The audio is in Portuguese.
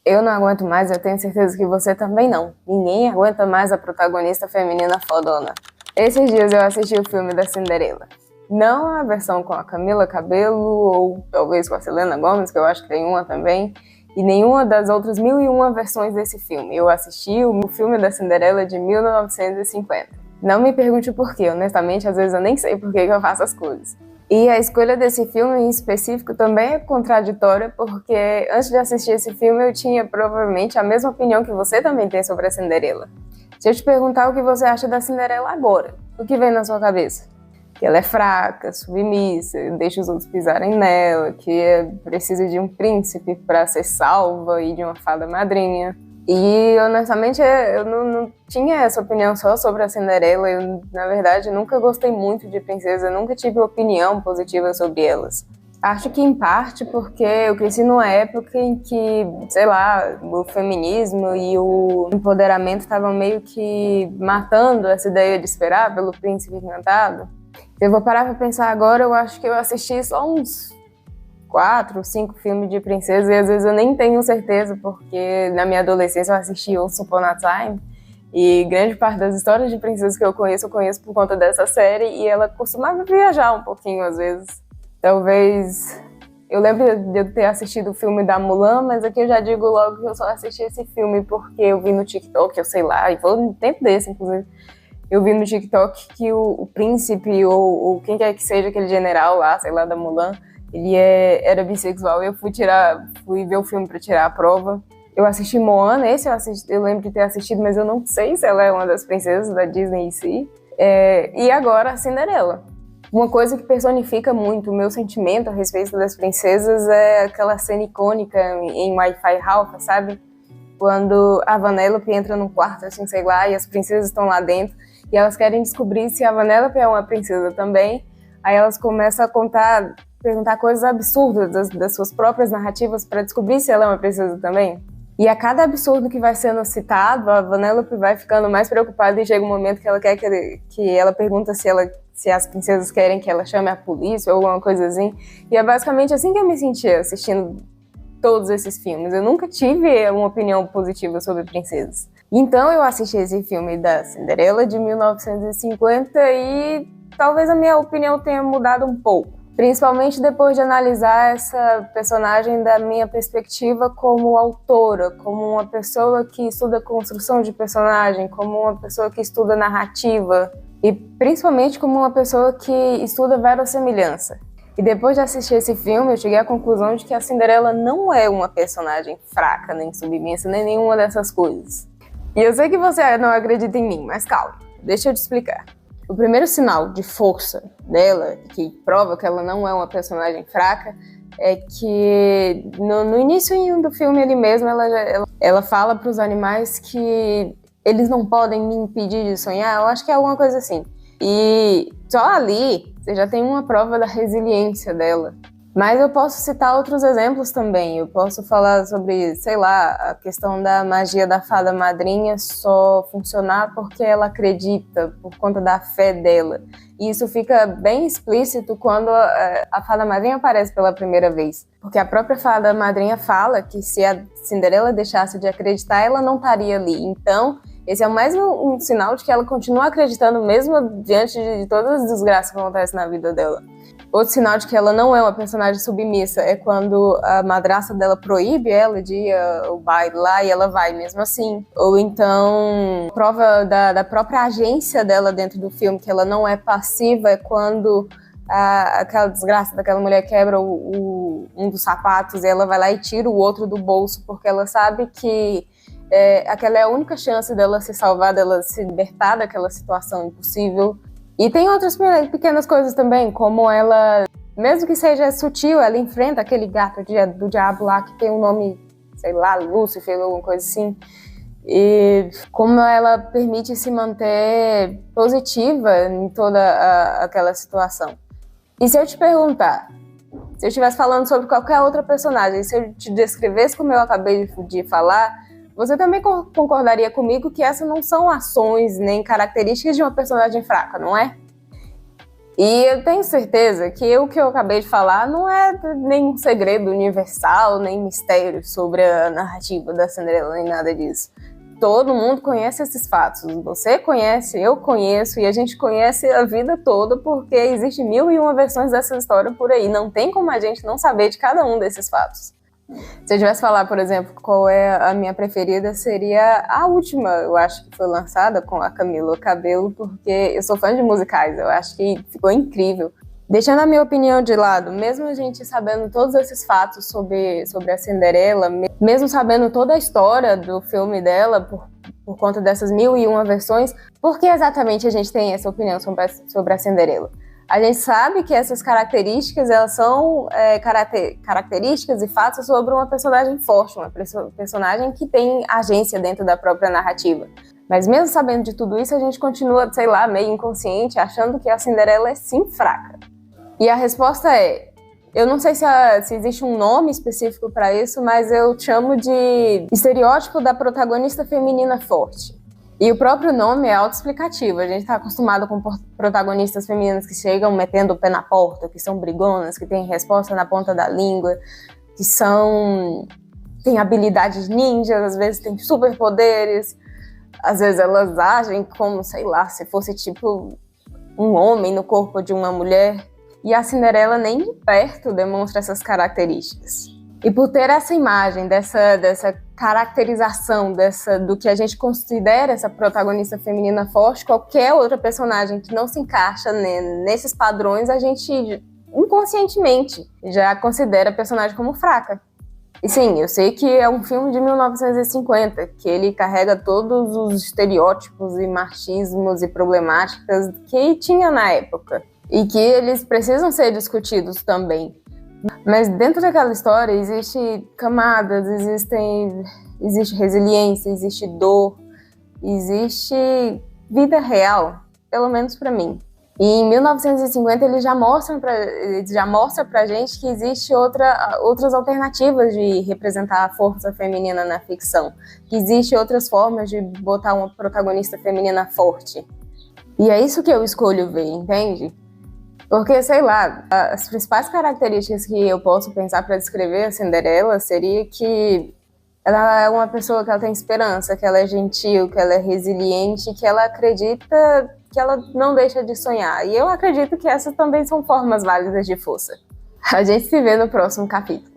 Eu não aguento mais, eu tenho certeza que você também não. Ninguém aguenta mais a protagonista feminina fodona. Esses dias eu assisti o filme da Cinderela. Não a versão com a Camila Cabello, ou talvez com a Selena Gomez, que eu acho que tem uma também, e nenhuma das outras 1001 versões desse filme. Eu assisti o filme da Cinderela de 1950. Não me pergunte por quê, honestamente, às vezes eu nem sei por que eu faço as coisas. E a escolha desse filme em específico também é contraditória, porque antes de assistir esse filme eu tinha provavelmente a mesma opinião que você também tem sobre a Cinderela. Se eu te perguntar o que você acha da Cinderela agora, o que vem na sua cabeça? Que ela é fraca, submissa, deixa os outros pisarem nela, que precisa de um príncipe para ser salva e de uma fada madrinha. E, honestamente, eu não tinha essa opinião só sobre a Cinderela. Eu, na verdade, nunca gostei muito de princesa, nunca tive opinião positiva sobre elas. Acho que, em parte, porque eu cresci numa época em que, sei lá, o feminismo e o empoderamento estavam meio que matando essa ideia de esperar pelo príncipe encantado. Se eu vou parar pra pensar agora, eu acho que eu assisti só uns 4, 5 filmes de princesa e às vezes eu nem tenho certeza, porque na minha adolescência eu assisti Once Upon a Time e grande parte das histórias de princesas que eu conheço por conta dessa série e ela costumava viajar um pouquinho às vezes. Talvez... Eu lembro de eu ter assistido o filme da Mulan, mas aqui eu já digo logo que eu só assisti esse filme porque eu vi no TikTok, eu sei lá, e foi um tempo desse, inclusive. Eu vi no TikTok que o príncipe ou quem quer que seja aquele general lá, sei lá, da Mulan, ele era bissexual e eu fui ver o filme pra tirar a prova. Eu assisti Moana, eu lembro de ter assistido, mas eu não sei se ela é uma das princesas da Disney em si. E agora a Cinderela. Uma coisa que personifica muito o meu sentimento a respeito das princesas é aquela cena icônica em Wi-Fi Ralph, sabe? Quando a Vanellope entra num quarto, assim, sei lá, e as princesas estão lá dentro e elas querem descobrir se a Vanellope é uma princesa também. Aí elas começam a perguntar coisas absurdas das suas próprias narrativas para descobrir se ela é uma princesa também. E a cada absurdo que vai sendo citado, a Vanellope vai ficando mais preocupada e chega um momento que ela quer que ela pergunta se as princesas querem que ela chame a polícia ou alguma coisa assim. E é basicamente assim que eu me sentia assistindo todos esses filmes. Eu nunca tive uma opinião positiva sobre princesas. Então eu assisti esse filme da Cinderela de 1950 e talvez a minha opinião tenha mudado um pouco. Principalmente depois de analisar essa personagem da minha perspectiva como autora, como uma pessoa que estuda construção de personagem, como uma pessoa que estuda narrativa e principalmente como uma pessoa que estuda verossimilhança. E depois de assistir esse filme, eu cheguei à conclusão de que a Cinderela não é uma personagem fraca, nem submissa, nem nenhuma dessas coisas. E eu sei que você não acredita em mim, mas calma, deixa eu te explicar. O primeiro sinal de força dela, que prova que ela não é uma personagem fraca, é que no início do filme ali mesmo, ela fala para os animais que eles não podem me impedir de sonhar, eu acho que é alguma coisa assim. E só ali você já tem uma prova da resiliência dela. Mas eu posso citar outros exemplos também. Eu posso falar sobre, sei lá, a questão da magia da fada madrinha só funcionar porque ela acredita, por conta da fé dela. E isso fica bem explícito quando a fada madrinha aparece pela primeira vez. Porque a própria fada madrinha fala que se a Cinderela deixasse de acreditar, ela não estaria ali. Então, esse é mais um sinal de que ela continua acreditando mesmo diante de todas as desgraças que acontecem na vida dela. Outro sinal de que ela não é uma personagem submissa é quando a madrasta dela proíbe ela de ir ao baile lá e ela vai mesmo assim. Ou então, prova da própria agência dela dentro do filme, que ela não é passiva, é quando aquela desgraça daquela mulher quebra um dos sapatos e ela vai lá e tira o outro do bolso, porque ela sabe que aquela é a única chance dela se salvar, dela se libertar daquela situação impossível. E tem outras pequenas coisas também, como ela, mesmo que seja sutil, ela enfrenta aquele gato do diabo lá que tem um nome, sei lá, Lúcifer ou alguma coisa assim. E como ela permite se manter positiva em toda aquela situação. E se eu te perguntar, se eu estivesse falando sobre qualquer outra personagem, se eu te descrevesse como eu acabei de falar, você também concordaria comigo que essas não são ações nem características de uma personagem fraca, não é? E eu tenho certeza que o que eu acabei de falar não é nenhum segredo universal, nem mistério sobre a narrativa da Cinderela, nem nada disso. Todo mundo conhece esses fatos. Você conhece, eu conheço, e a gente conhece a vida toda porque existe 1001 versões dessa história por aí. Não tem como a gente não saber de cada um desses fatos. Se eu tivesse falar, por exemplo, qual é a minha preferida, seria a última, eu acho que foi lançada com a Camila Cabello, porque eu sou fã de musicais, eu acho que ficou incrível. Deixando a minha opinião de lado, mesmo a gente sabendo todos esses fatos sobre a Cinderela, mesmo sabendo toda a história do filme dela, por conta dessas 1001 versões, por que exatamente a gente tem essa opinião sobre a Cinderela? A gente sabe que essas características, elas são características e fatos sobre uma personagem forte, uma personagem que tem agência dentro da própria narrativa. Mas mesmo sabendo de tudo isso, a gente continua, sei lá, meio inconsciente, achando que a Cinderela é sim fraca. E a resposta é, eu não sei se existe um nome específico para isso, mas eu chamo de estereótipo da protagonista feminina forte. E o próprio nome é autoexplicativo. A gente está acostumado com protagonistas femininas que chegam metendo o pé na porta, que são brigonas, que têm resposta na ponta da língua, que têm habilidades ninjas, às vezes têm superpoderes, às vezes elas agem como, sei lá, se fosse tipo um homem no corpo de uma mulher. E a Cinderela nem de perto demonstra essas características. E por ter essa imagem, dessa caracterização, do que a gente considera essa protagonista feminina forte, qualquer outra personagem que não se encaixa nesses padrões, a gente inconscientemente já considera a personagem como fraca. E sim, eu sei que é um filme de 1950, que ele carrega todos os estereótipos e machismos e problemáticas que tinha na época. E que eles precisam ser discutidos também. Mas dentro daquela história existe camadas, existe resiliência, existe dor, existe vida real, pelo menos para mim. E em 1950 ele já mostra pra gente que existe outras alternativas de representar a força feminina na ficção, que existe outras formas de botar uma protagonista feminina forte. E é isso que eu escolho ver, entende? Porque, sei lá, as principais características que eu posso pensar para descrever a Cinderela seria que ela é uma pessoa que ela tem esperança, que ela é gentil, que ela é resiliente, que ela acredita, que ela não deixa de sonhar. E eu acredito que essas também são formas válidas de força. A gente se vê no próximo capítulo.